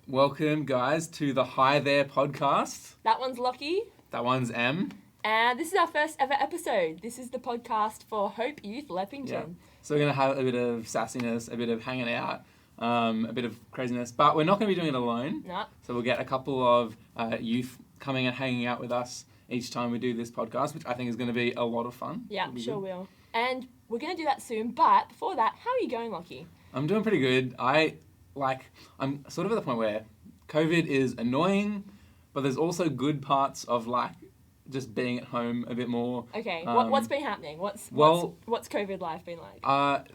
Welcome, guys, to the Hi There podcast. That one's Lachy. That one's M. And this is our first ever episode. This is the podcast for Hope Youth Leppington. Yeah. So we're going to have a bit of sassiness, a bit of hanging out, a bit of craziness. But we're not going to be doing it alone. No. So we'll get a couple of youth coming and hanging out with us each time we do this podcast, which I think is going to be a lot of fun. Yeah, sure will. And we're going to do that soon. But before that, how are you going, Lachy? I'm doing pretty good. I'm sort of at the point where COVID is annoying, but there's also good parts of just being at home a bit more. Okay, what's been happening? What's COVID life been like?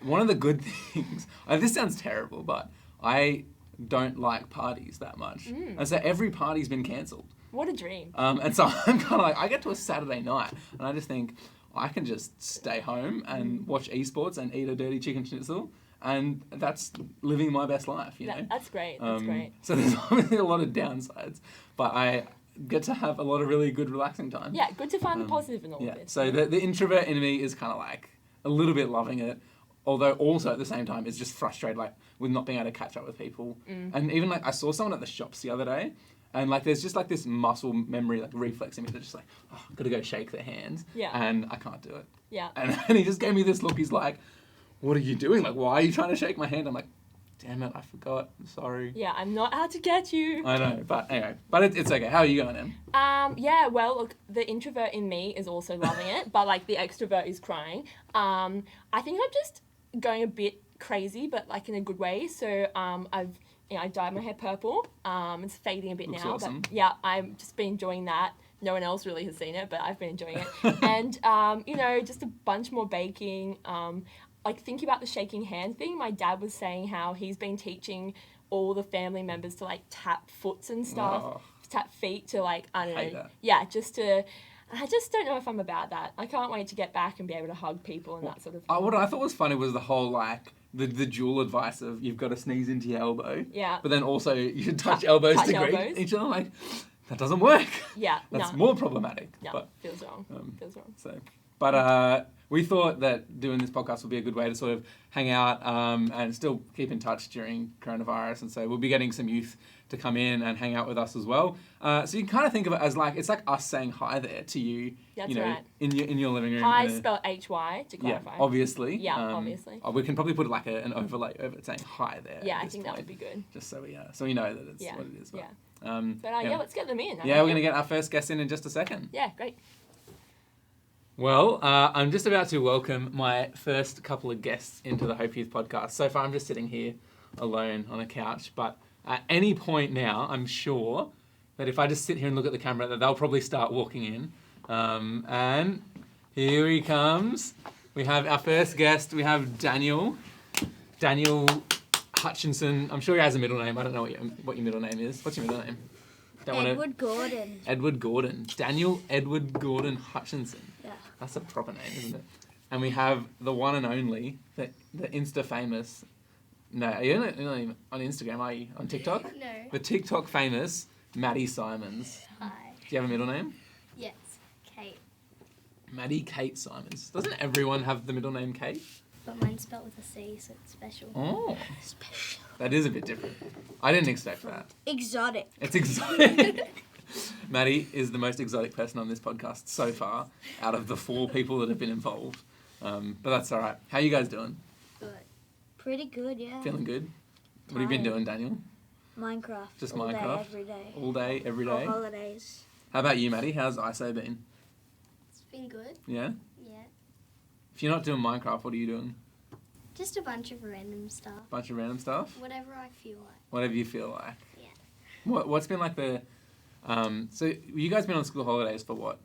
One of the good things, this sounds terrible, but I don't like parties that much. And so every party's been cancelled. What a dream. And so I'm kind of like, I get to a Saturday night and I just think I can just stay home and watch esports and eat a dirty chicken schnitzel. And that's living my best life, you know? That's great, that's great. So there's obviously a lot of downsides, but I get to have a lot of really good relaxing time. Yeah, good to find the positive in all of this. So the introvert in me is kind of like a little bit loving it, although also at the same time it's just frustrated with not being able to catch up with people. And even I saw someone at the shops the other day, and there's just this muscle memory, reflex in me that's just I've got to go shake their hands. Yeah. And I can't do it. Yeah. And he just gave me this look. He's like, what are you doing? Why are you trying to shake my hand? I'm like, damn it, I forgot. I'm sorry. Yeah, I'm not out to get you. I know, but anyway. But it's okay. How are you going, Em? Yeah, well, look, the introvert in me is also loving it, but the extrovert is crying. I think I'm just going a bit crazy, but in a good way. So I dyed my hair purple. It's fading a bit Looks now, awesome. but yeah, I've just been enjoying that. No one else really has seen it, but I've been enjoying it. And just a bunch more baking. Thinking about the shaking hand thing, my dad was saying how he's been teaching all the family members to tap foots and stuff, tap feet to I don't know. That. Yeah, I just don't know if I'm about that. I can't wait to get back and be able to hug people and that sort of thing. What I thought was funny was the whole the dual advice of you've got to sneeze into your elbow. Yeah. But then also you should touch elbows to greet each other. That doesn't work. Yeah. That's more problematic. No, but, feels wrong. Feels wrong. So, but we thought that doing this podcast would be a good way to sort of hang out and still keep in touch during coronavirus. And so we'll be getting some youth to come in and hang out with us as well. So you can kind of think of it as it's like us saying hi there to you. That's right. in your living room. Hi spelled H-Y to clarify. Yeah, obviously. Yeah, obviously. We can probably put an overlay over it saying hi there. Yeah, I think that would be good. Just so we know that it's what it is. But, yeah. Let's get them in. Yeah, we're going to get our first guest in just a second. Yeah, great. Well, I'm just about to welcome my first couple of guests into the Hope Youth podcast. So far, I'm just sitting here alone on a couch, but at any point now, I'm sure that if I just sit here and look at the camera, that they'll probably start walking in. And here he comes. We have our first guest. We have Daniel Hutchinson. I'm sure he has a middle name. I don't know what your middle name is. What's your middle name? Gordon. Edward Gordon. Daniel Edward Gordon Hutchinson. Yeah. That's a proper name, isn't it? And we have the one and only, the Insta famous. No, you're not even on Instagram, are you? On TikTok? No. The TikTok famous Maddy Simons. Hi. Do you have a middle name? Yes, Kate. Maddy Kate Simons. Doesn't everyone have the middle name Kate? But mine's spelled with a C, so it's special. Oh. Special. That is a bit different. I didn't expect that. Exotic. It's exotic. Maddy is the most exotic person on this podcast so far, out of the 4 people that have been involved. But that's all right. How you guys doing? Good. Pretty good, yeah. Feeling good? What have you been doing, Daniel? Minecraft. Just all Minecraft? Day, every day. All day, every day? All holidays. How about you, Maddy? How's ISO been? It's been good. Yeah? Yeah. If you're not doing Minecraft, what are you doing? Just a bunch of random stuff. Bunch of random stuff? Whatever I feel like. Whatever you feel like? Yeah. What's been the... so you guys been on school holidays for what?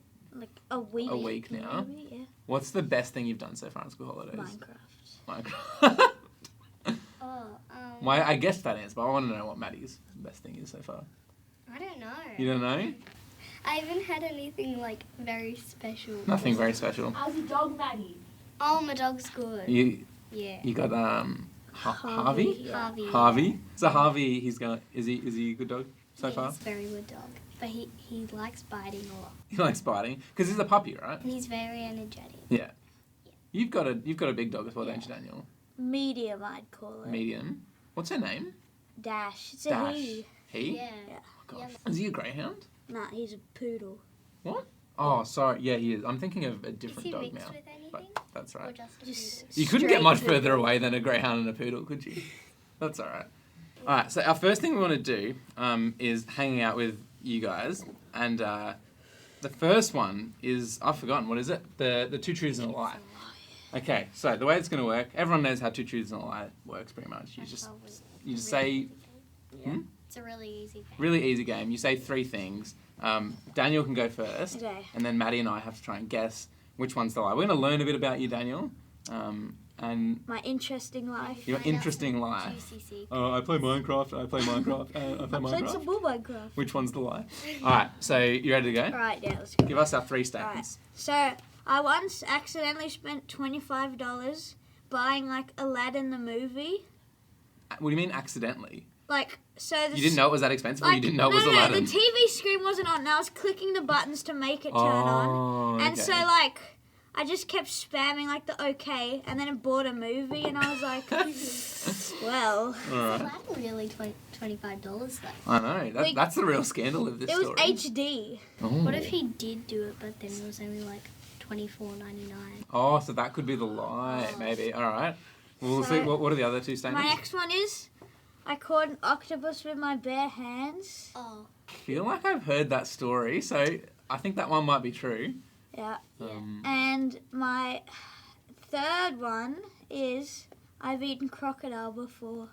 A week. A week now? Maybe, yeah. What's the best thing you've done so far on school holidays? Minecraft. Why? I guessed that answer, but I want to know what Maddie's best thing is so far. I don't know. You don't know? I haven't had anything very special. Nothing very special. How's your dog, Maddy? Oh, my dog's good. You got Harvey? Yeah. Harvey. So Harvey, is he a good dog so far? He's a very good dog. But he likes biting a lot. He likes biting because he's a puppy, right? And he's very energetic. Yeah. You've got a big dog as well, don't you, Daniel? Medium, I'd call it. Medium. What's her name? Dash. It's Dash. a he. He? Yeah. Yeah. Oh, gosh. Is he a greyhound? Nah, he's a poodle. What? Oh, sorry. Yeah, he is. I'm thinking of a Is different he dog mixed now. with anything? But that's Or right. just a Just poodle? You couldn't get straight much poodle. further away than a greyhound and a poodle, could you? That's all right. All right, so our first thing we want to do is hanging out with you guys. And the first one is, I've forgotten, what is it? The two truths and a lie. Okay, so the way it's going to work, everyone knows how two truths and a lie works pretty much. You just say, It's a really easy game. really easy game. You say three things. Daniel can go first. Okay. And then Maddie and I have to try and guess which one's the lie. We're going to learn a bit about you, Daniel. And My interesting life. your Find out interesting some lie. juicy secrets. Oh, I play Minecraft. I play Minecraft. I play I played some Minecraft. more Minecraft. Which one's the lie? All right, so you ready to go? Alright, yeah, let's go. Give us our three statements. So, I once accidentally spent $25 buying, like, Aladdin the movie. What do you mean accidentally? Like, so the You didn't know it was that expensive, or you didn't know it was no, Aladdin? the TV screen wasn't on, and I was clicking the buttons to make it turn on. Oh, And okay. so, like, I just kept spamming, like, the okay, and then it bought a movie, and I was like, well, All right. Aladdin really $25 though. I know. Like, That's the real scandal of this it was story. HD. Oh. What if he did do it, but then it was only like $24.99? Oh, so that could be the lie, maybe. All right. We'll So- see. What are the other two My statements? next one is, I caught an octopus with my bare hands. Oh, I feel like I've heard that story, so I think that one might be true. Yeah. yeah. And my third one is, I've eaten crocodile before.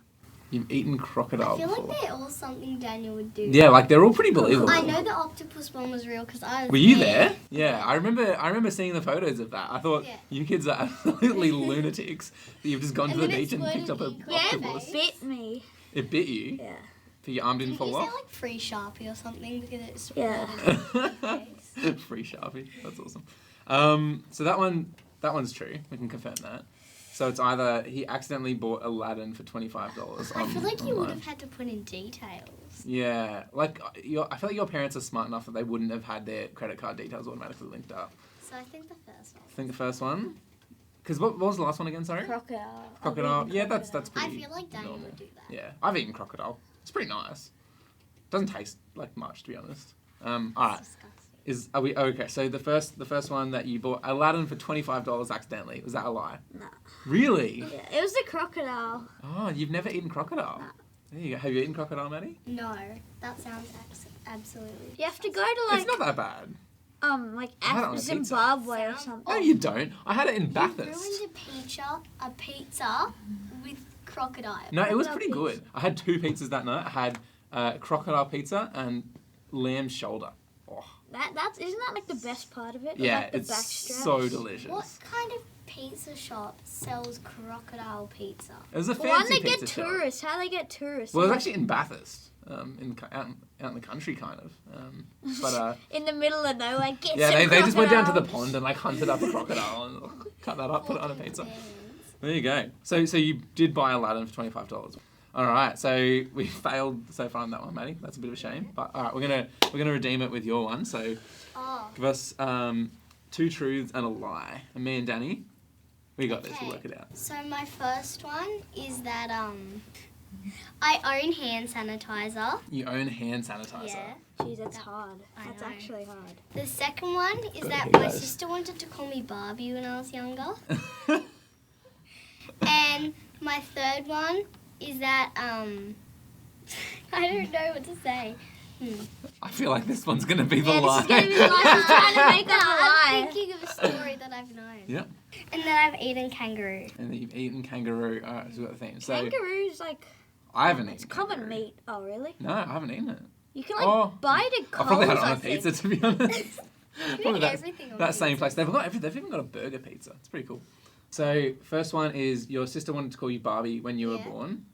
You've eaten crocodile I feel before. like they're all something Daniel would do. Yeah, like they're all pretty believable. I know the octopus one was real because I was Were you there? Yeah, I remember seeing the photos of that. I thought Yeah. you kids are absolutely lunatics. That you've just gone to And the then it beach and picked up exploded an in Yeah, octopus. it bit me. It bit you. Yeah. So your arm didn't Didn't fall you say off. like free Sharpie or something because it Yeah. exploded in my face? Free Sharpie. That's awesome. So that one's true. We can confirm that. So it's either he accidentally bought Aladdin for $25. I feel like you would online. have had to put in details. Yeah, like I feel like your parents are smart enough that they wouldn't have had their credit card details automatically linked up. So I think the first one. I think the first one. Because what was the last one again? Sorry. Crocodile. I've Crocodile. eaten Yeah, that's crocodile. I pretty. feel like Daniel normal. would do that. Yeah, I've eaten crocodile. It's pretty nice. Doesn't taste like much, to be honest. All right. It's disgusting. Are we okay? So the first one that you bought Aladdin for $25 accidentally, was that a lie? No. Really? Yeah, it was the crocodile. Oh, you've never eaten crocodile. No. There you go. Have you eaten crocodile, Maddie? No, that sounds absolutely. You have to go to like It's not that bad. like I had it on a pizza. Zimbabwe or Sounds something. No, you don't. I had it in You Bathurst. ruined a pizza with crocodile. No, it was Crocodile pretty good. pizza. I had two pizzas that night. I had crocodile pizza and lamb shoulder. Oh, That's isn't that like the best part of it? yeah, like the it's backstraps? so delicious. What kind of pizza shop sells crocodile pizza? It was a Why fancy they get pizza shop. tourists? How they get tourists? Well, it was Like, actually in Bathurst, out in the country, kind of. But in the middle of nowhere. Get yeah, some they just went down to the crocodiles. pond and like hunted up a crocodile and cut that up, put it on a pizza. Bears. There you go. So you did buy Aladdin for $25. All right, so we failed so far on that one, Maddie. That's a bit of a shame. But all right, we're gonna redeem it with your one. So Oh, give us two truths and a lie. And me and Danny, we got this. We'll Okay. work it out. so my first one is that I own hand sanitizer. You own hand sanitizer. Yeah. Jeez, that's hard. I That's know. actually hard. The second one is Go that ahead, my guys. sister wanted to call me Barbie when I was younger. And my third one is that I don't know what to say. I feel like this one's gonna be the Yeah, lie. this is gonna be the lie. She's trying to make it a I'm lie. thinking of a story that I've known. Yep. And then I've eaten kangaroo. And then you've eaten kangaroo. All right, so we've got the theme. So Kangaroo's like I haven't it's eaten common kangaroo. meat. Oh really? No, I haven't eaten it. You can like Oh. buy it at I Coles. probably had it on I a pizza, think. to be honest. Probably that, everything on that pizza. same place. They've even got a burger pizza. It's pretty cool. So first one is your sister wanted to call you Barbie when you were Yeah. born.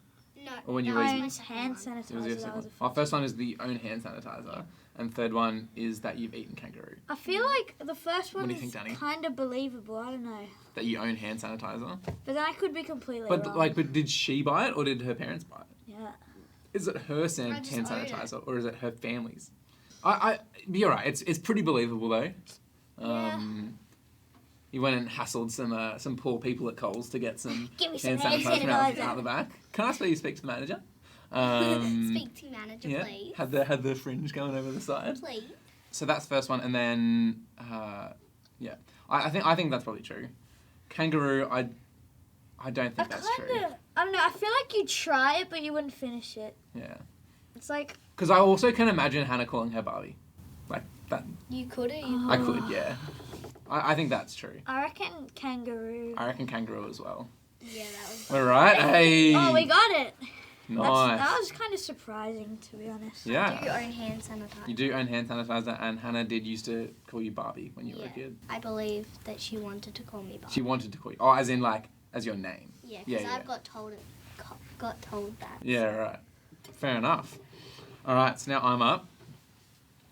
No, Or when you that were- was my Owns second hand one. It was sanitizer. your That second was one. a Our first one is the own hand sanitizer, and third one is that you've eaten kangaroo. I feel like the first What one do you is think, Danny? kind of believable. I don't know, That you own hand sanitizer. but then I could be completely But wrong. but did she buy it or did her parents buy it? Yeah. Is it her just hand own it. sanitizer or is it her family's? You're right. It's pretty believable though. You went and hassled some poor people at Coles to get some Give me some hand hand sanitizer out sanitizer. the back. Can I ask where you speak to the manager? Speak to manager, Yeah, please. had the fringe going over the side. Please. So that's the first one, and then yeah, I think that's probably true. Kangaroo, I don't think that's true. I don't know. I feel like you'd try it, but you wouldn't finish it. Yeah, It's like because I also can imagine Hannah calling her Barbie, like that. You could have. I could, yeah. I think that's true. I reckon kangaroo. I reckon kangaroo as well. Yeah, that was. All right, hey. Oh, we got it. Nice. That was kind of surprising, to be honest. Yeah. Do your own hand sanitizer. You do own hand sanitizer, and Hannah did used to call you Barbie when you were a Yeah. kid. I believe that she wanted to call me Bob. She wanted to call you, oh, as in like as your name. Yeah, Yeah, because yeah. I've got told that. Yeah, right. Fair enough. All right, so now I'm up.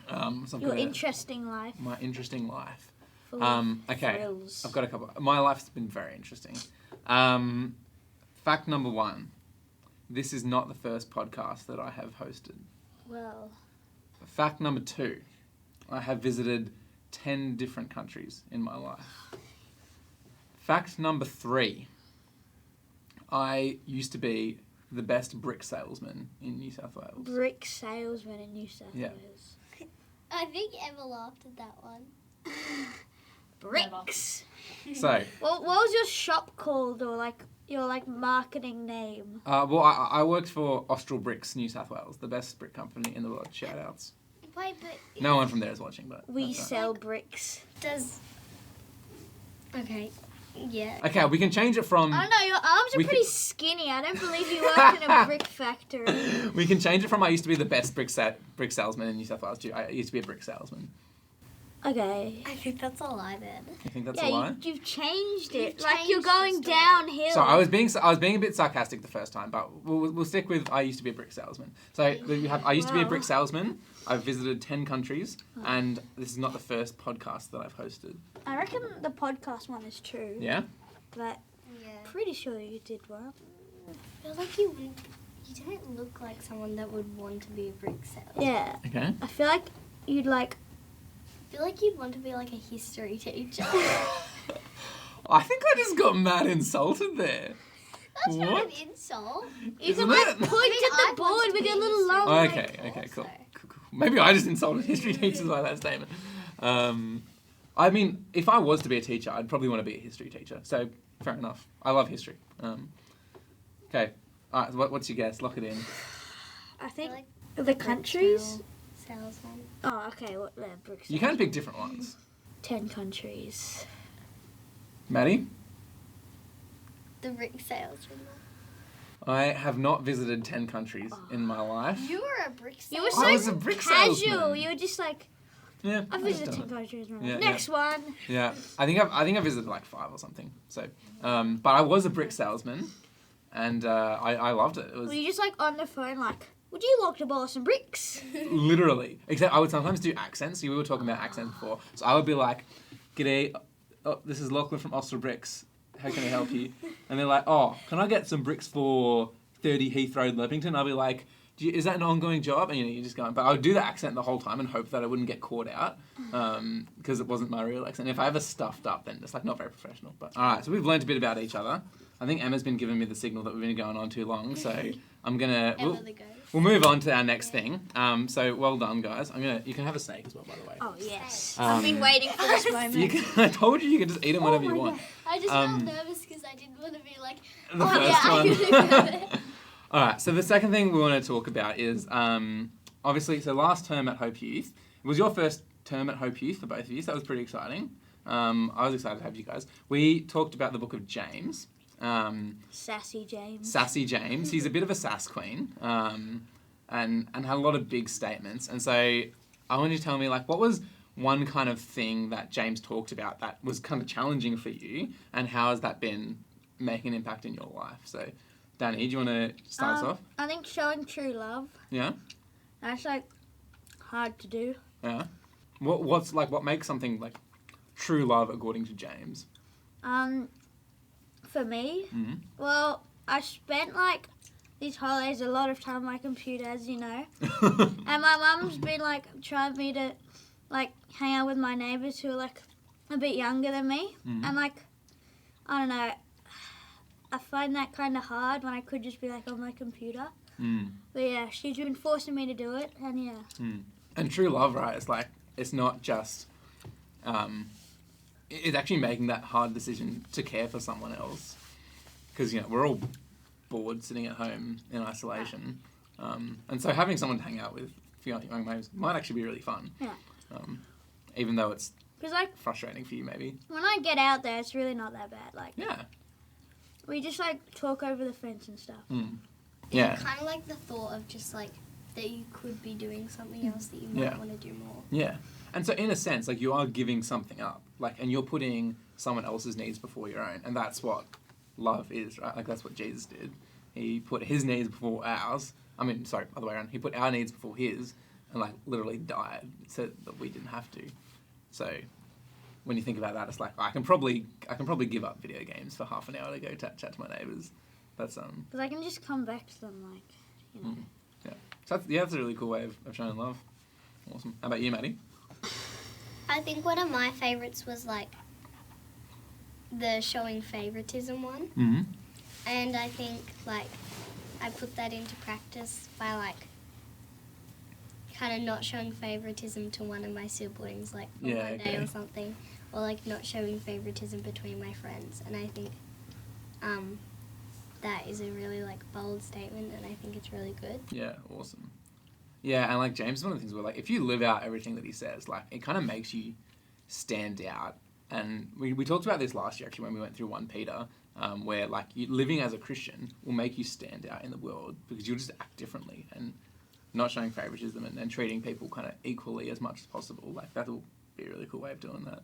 So I'm Your gonna- interesting life. my interesting life. Full of Okay, thrills. I've got a couple. My life's been very interesting. Fact number 1. This is not the first podcast that I have hosted. Well, Fact number 2. I have visited 10 different countries in my life. Fact number 3. I used to be the best brick salesman in New South Wales. brick salesman in New South Yeah. Wales. I think Emma laughed at that one. Bricks. So, What was your shop called, or like your marketing name? well, I worked for Austral Bricks, New South Wales, the best brick company in the world. Shout outs. Wait, but No one from there is watching, but We that's all right. sell bricks. does. Okay. Yeah. Okay, we can change it from. I don't know. Your arms are We pretty could- skinny. I don't believe you work in a brick factory. We can change it from I used to be the best brick salesman in New South Wales to I used to be a brick salesman. Okay. I think that's a lie then. You think that's Yeah, a lie? you've changed it. You've Like you're changed the going story. downhill. So I was being a bit sarcastic the first time, but we'll stick with I used to be a brick salesman. So you have I used to be a brick Wow. salesman. I've visited 10 countries, and this is not the first podcast that I've hosted. I reckon the podcast one is true. Yeah. But Yeah. pretty sure you did well. I feel like you don't look like someone that would want to be a brick salesman. Yeah. Okay. I feel like you'd like. I feel like you'd want to be like a history teacher. I think I just got mad insulted there. That's not What? an insult. You Isn't can like it? point I mean, at I the want board to with be your a little history long. Okay. like, Okay. Cool. also. Cool. Maybe I just insulted history teachers by that statement. I mean, if I was to be a teacher, I'd probably want to be a history teacher. So fair enough. I love history. Okay. All right. What's your guess? Lock it in. I I think like the countries. salesman. Oh, okay. What? Yeah, bricks. You can pick different ones. 10 countries. Maddie? The brick salesman. I have not visited 10 countries in my life. You were a brick You were salesman. I so was a brick casual. salesman. You were just like, Yeah. I've I've visited done 10 it. countries. Yeah, Next one. Yeah. I think I visited like 5 or something. So, but I was a brick salesman, and I loved it. It was Were you just like on the phone like, would you like to borrow some bricks? literally. Except I would sometimes do accents. We were talking about accents before, so I would be like, "G'day, this is Lachlan from Austral Bricks. How can I help you?" And they're like, "Oh, can I get some bricks for 30 Heath Road, Leppington?" I'll be like, is that an ongoing job? And you're just going, but I would do the accent the whole time and hope that I wouldn't get caught out because it wasn't my real accent. If I ever stuffed up, then it's like not very professional. But all right, so we've learned a bit about each other. I think Emma's been giving me the signal that we've been going on too long, so I'm gonna. Emma the ghost. We'll move on to our next thing. So well done, guys. You can have a snake as well, by the way. Oh, yes. Um, I've been waiting for this moment. You can, I told you can just eat them whenever you my want. God. I just Um, felt nervous because I didn't want to be like, The oh first yeah, I one. could have it. All right. So the second thing we want to talk about is obviously. So last term at Hope Youth, it was your first term at Hope Youth for both of you. So that was pretty exciting. I was excited to have you guys. We talked about the book of James. Sassy James. Sassy James. He's a bit of a sass queen, and had a lot of big statements. And so I want you to tell me, like, what was one kind of thing that James talked about that was kind of challenging for you, and how has that been making an impact in your life? So, Danny, do you want to start us off? I think showing true love. Yeah, That's like hard to do. yeah. What makes something like true love according to James? For me, Mm-hmm. well, I spent like these holidays a lot of time on my computer, as you know, and my mum's been like trying me to like hang out with my neighbours who are like a bit younger than me, Mhm. and like I don't know, I find that kind of hard when I could just be like on my computer. But yeah, she's been forcing me to do it, and yeah. And true love, right? It's like, it's not just, it's actually making that hard decision to care for someone else. Because, you know, we're all bored sitting at home in isolation. And so having someone to hang out with for young mates might actually be really fun. Yeah. Even though it's Because, like, frustrating for you, maybe. when I get out there, it's really not that bad. Like, Yeah. we just, like, talk over the fence and stuff. Yeah. Kind of like the thought of just like that you could be doing something else that you might Yeah. want to do more. Yeah. And so in a sense, like, you are giving something up. Like, and you're putting someone else's needs before your own. And that's what love is, right? Like, that's what Jesus did. He put his needs before ours. I mean, sorry, other way around. He put our needs before his and, like, literally died so that we didn't have to. So when you think about that, it's like, I can probably give up video games for half an hour to go chat to my neighbours. That's Because I can just come back to them, like, you know. yeah. So that's a really cool way of showing love. Awesome. How about you, Maddie? I think one of my favourites was like the showing favouritism one. Mm-hmm. And I think like I put that into practice by like kind of not showing favouritism to one of my siblings like on Yeah, one day okay. or something, or like not showing favouritism between my friends. And I think that is a really like bold statement, and I think it's really good. Yeah, awesome. Yeah, and like James is one of the things where like if you live out everything that he says, like it kind of makes you stand out. And we talked about this last year actually when we went through 1 Peter, where like living as a Christian will make you stand out in the world because you'll just act differently and not showing favoritism and treating people kind of equally as much as possible. Like that'll be a really cool way of doing that.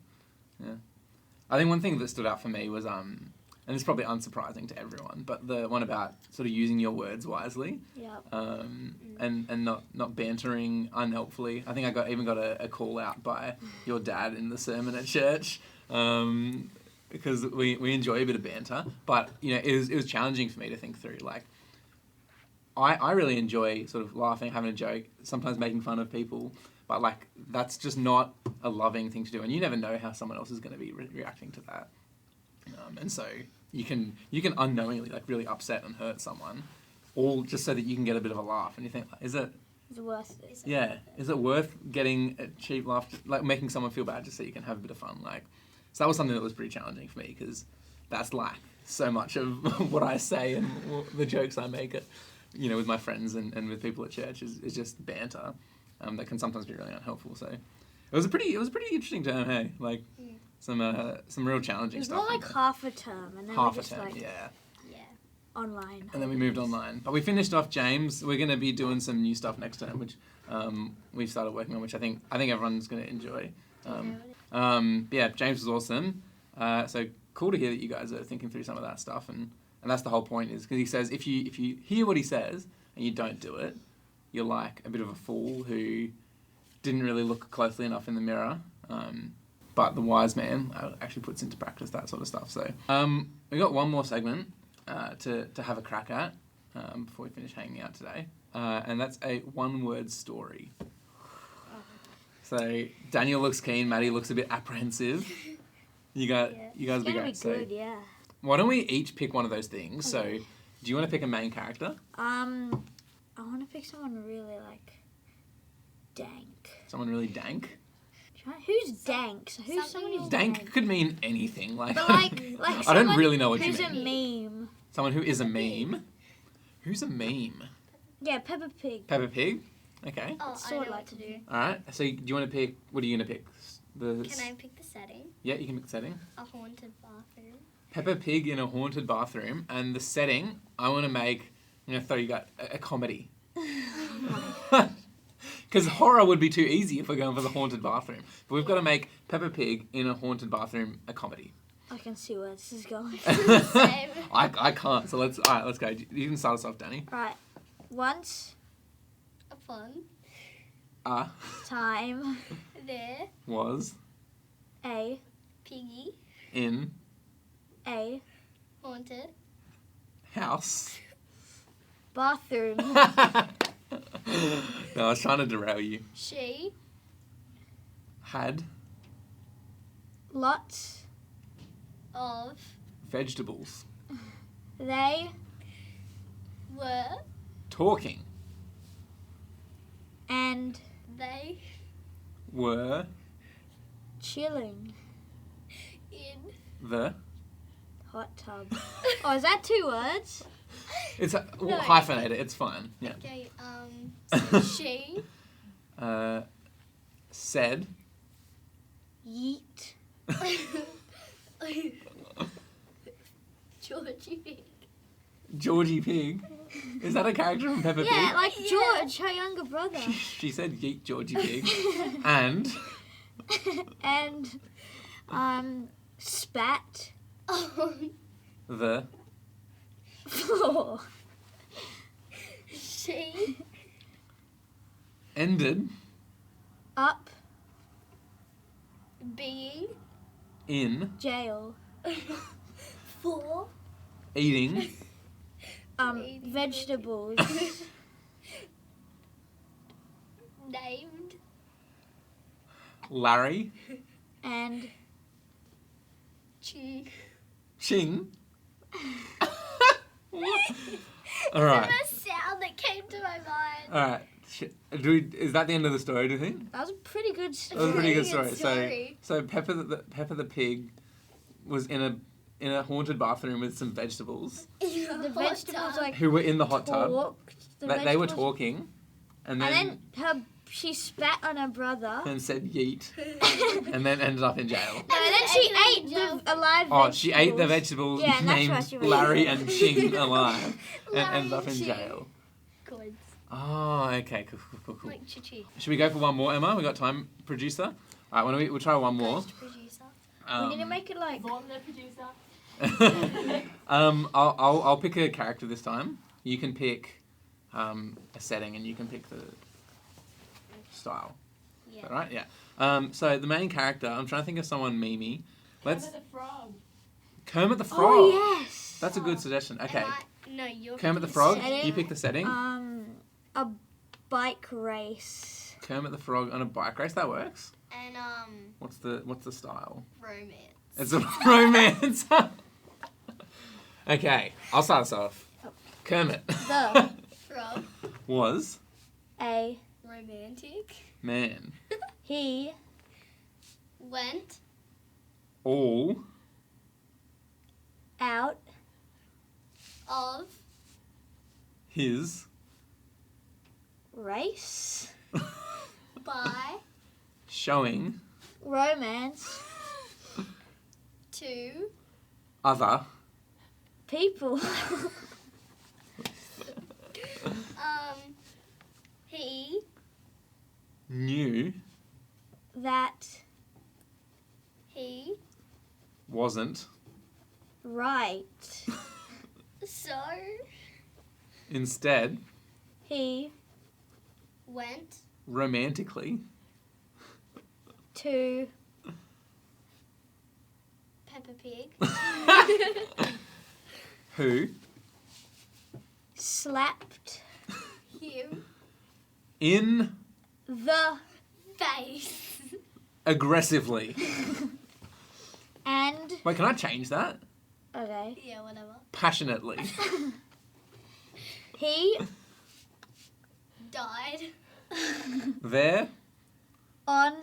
Yeah. I think one thing that stood out for me was and it's probably unsurprising to everyone, but the one about sort of using your words wisely, Yep. and not bantering unhelpfully. I think I even got a call out by your dad in the sermon at church, because we enjoy a bit of banter, but you know it was challenging for me to think through. Like I really enjoy sort of laughing, having a joke, sometimes making fun of people, but like that's just not a loving thing to do, and you never know how someone else is going to be reacting to that. And so you can unknowingly like really upset and hurt someone, all just so that you can get a bit of a laugh. And you think, is it worth it. Yeah, is it worth getting a cheap laugh, like making someone feel bad just so you can have a bit of fun? Like, so that was something that was pretty challenging for me because that's like so much of what I say and the jokes I make, you know, with my friends and with people at church is just banter, that can sometimes be really unhelpful. So it was a pretty interesting term, hey, like. Some real challenging It was stuff. more like half a term, and then half we a just term, like yeah. online. And then we moved online. But we finished off James. We're going to be doing some new stuff next term, which we've started working on, which I think everyone's going to enjoy. Yeah, James was awesome. So cool to hear that you guys are thinking through some of that stuff, and that's the whole point is because he says if you hear what he says and you don't do it, you're like a bit of a fool who didn't really look closely enough in the mirror. But the wise man actually puts into practice that sort of stuff. So we got one more segment to have a crack at before we finish hanging out today, and that's a one-word story. So Daniel looks keen, Maddie looks a bit apprehensive. You guys will be great. It's gonna be good, yeah. Why don't we each pick one of those things? Okay. So do you want to pick a main character? I want to pick someone really like dank. Someone really dank? Who's dank? So who's someone who's Dank could mean anything. Like, but like I don't really know what you who's mean. Who's a meme? Someone who is a meme. Who's a meme? Yeah, Peppa Pig. Peppa Pig? Okay. Oh, It's I sort know of what to do. Alright, so do you want to pick, what are you going to pick? Can I pick the setting? Yeah, you can pick the setting. A haunted bathroom. Peppa Pig in a haunted bathroom, and the setting, I'm going to throw you guys a comedy. Because horror would be too easy if we're going for the haunted bathroom. But we've got to make Peppa Pig in a haunted bathroom a comedy. I can see where this is going. Same. I can't, so let's go. You can start us off, Danny. Right. Once Upon time there Was a piggy in a haunted house. bathroom. No, I was trying to derail you. she Had lots of vegetables. they were talking. And They Were chilling. in the... Hot tub. Oh, is that 2 words? It's No. hyphenated. It's fine. Yeah. okay. So she Said. Yeet. Georgie Pig. Georgie Pig. Is that a character from Peppa Yeah, Pig? like George, her younger brother. She said yeet Georgie Pig. And And spat the... floor. She Ended Up being in jail. for eating Eating Vegetables. named Larry And Ching. Ching. All right. The first sound that came to my mind. All right. Is that the end of the story, do you think? that was a pretty good That was a pretty good Pretty story. good story. So Peppa the pig was in a haunted bathroom with some vegetables The vegetables like who were in the hot tub. talked. The They were vegetables- talking, and And then she spat on her brother. and said yeet, and then ended up in jail. No, and then she ate the alive Oh, vegetables. she ate the vegetables Yeah, and that's why named she was- Larry and Ching alive and Larry ended up in and Ching. jail. Coins. Oh, okay, cool. Like Chichi. Should we go for one more, Emma? We got time, producer. All right, we'll try one more. Ghost producer. We need to make it like. Vaughn, the producer. I'll pick a character this time. You can pick a setting, and you can pick the style. Is Yeah. that right? Yeah. So the main character, I'm trying to think of someone memey. Let's Kermit the Frog. Kermit the Frog. Oh yes. That's a good suggestion. Okay. No, you're Kermit the picking Frog. setting. You pick the setting. A bike race. Kermit the Frog on a bike race. That works. And What's the style? romance. It's a romance. Okay, I'll start us off. Kermit The Frog. was a Romantic. man. he Went All out of his race by showing romance to other people. he knew that he wasn't right. so instead He went romantically to Peppa Pig. who slapped Him in the face. aggressively. and Wait, can I change that? okay. Yeah, whatever. Passionately. He Died Their on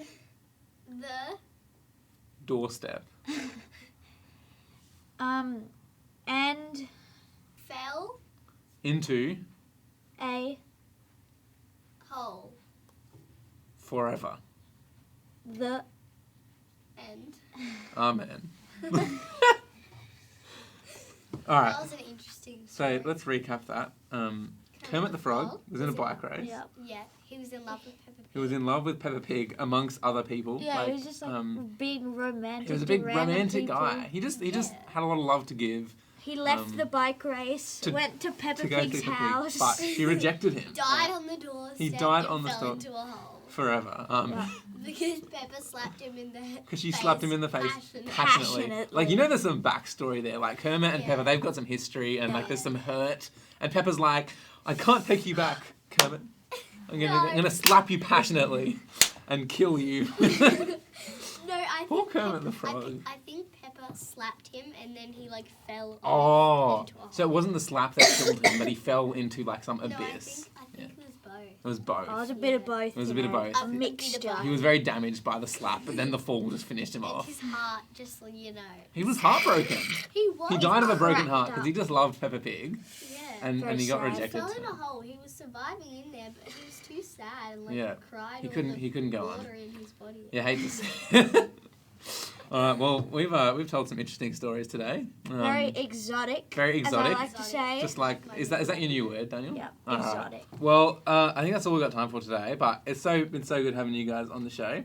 the doorstep. and fell Into a hole. forever. the And Amen. Alright, that was an interesting so story. let's recap that. Kermit the Frog was in a bike race. yeah. Yeah, he was in love with Peppa Pig. He was in love with Peppa Pig amongst other people. Yeah, he was just like being romantic. he was a to big random romantic people. guy. He just had a lot of love to give He left the bike race, to- went to Peppa to go to Pig's Peppa house. Pig, but she rejected him Died on the doorstep. He died and on the fell door- into a hole. forever. Because Peppa slapped him in the Because she slapped him in the face passionately. passionately. Like, you know, there's some backstory there. Like, Kermit and Yeah. Peppa, they've got some history and, like, Yeah. there's some hurt. And Peppa's like, I can't take you back, Kermit. I'm No. gonna slap you passionately and kill you. No, I Poor think Kermit Peppa, the Frog. I think Peppa slapped him, and then he like fell Oh, off into a hole. so it wasn't the slap that killed him, but he fell into like some No, abyss. I think it was both. It was both. Oh, it was a bit of both. It was a you bit of know, both. A A bit of mixture. both. He was very damaged by the slap, but then the fall just finished him And off. his heart just, He was heartbroken. He was. He died of a broken cracked heart because he up. just loved Peppa Pig, Yeah. and Very he got sad. He rejected. fell in so- a hole. He was surviving in there, but he was too sad and Yeah. cried. He all couldn't- the he couldn't go on. water in his body. Yeah, hate to see. All right. Well, we've told some interesting stories today. Very exotic. very exotic. As I like to say. Just like is that your new word, Daniel? Yeah, All right. exotic. Well, I think that's all we've got time for today. But it's been so good having you guys on the show.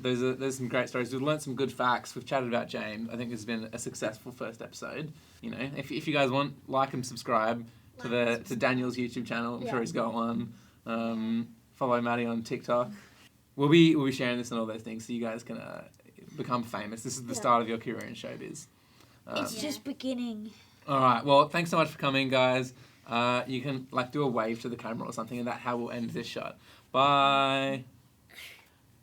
There's some great stories. We've learned some good facts. We've chatted about James. I think this has been a successful first episode. You know, if you guys want, like and subscribe to Daniel's YouTube channel. I'm sure he's got one. Follow Maddy on TikTok. We'll be sharing this and all those things so you guys can become famous. This is the start of your career in showbiz. It's just beginning. All right. Well, thanks so much for coming, guys. You can do a wave to the camera or something, and that's how we'll end this shot. Bye.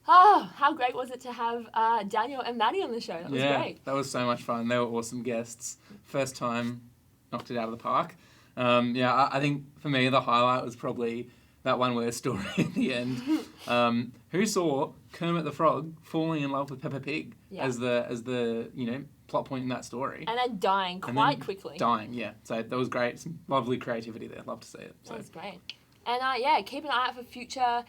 Oh, how great was it to have Daniel and Maddy on the show? That was great. That was so much fun. They were awesome guests. First time, knocked it out of the park. I think for me the highlight was probably that one word story at the end. Who saw Kermit the Frog falling in love with Peppa Pig as the plot point in that story? And then dying quite quickly. Dying, yeah. So that was great. Some lovely creativity there. Love to see it. So. That was great. And keep an eye out for future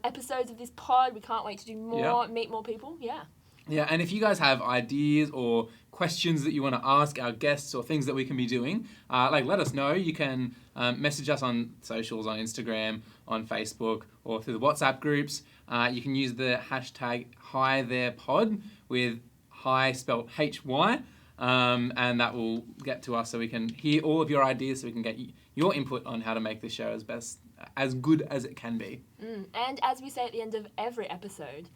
episodes of this pod. We can't wait to do more, meet more people. Yeah. Yeah, and if you guys have ideas or questions that you want to ask our guests or things that we can be doing, let us know. You can message us on socials, on Instagram, on Facebook, or through the WhatsApp groups. You can use the hashtag HiTherePod with hi spelled HY, and that will get to us so we can hear all of your ideas so we can get your input on how to make this show as good as it can be. And as we say at the end of every episode...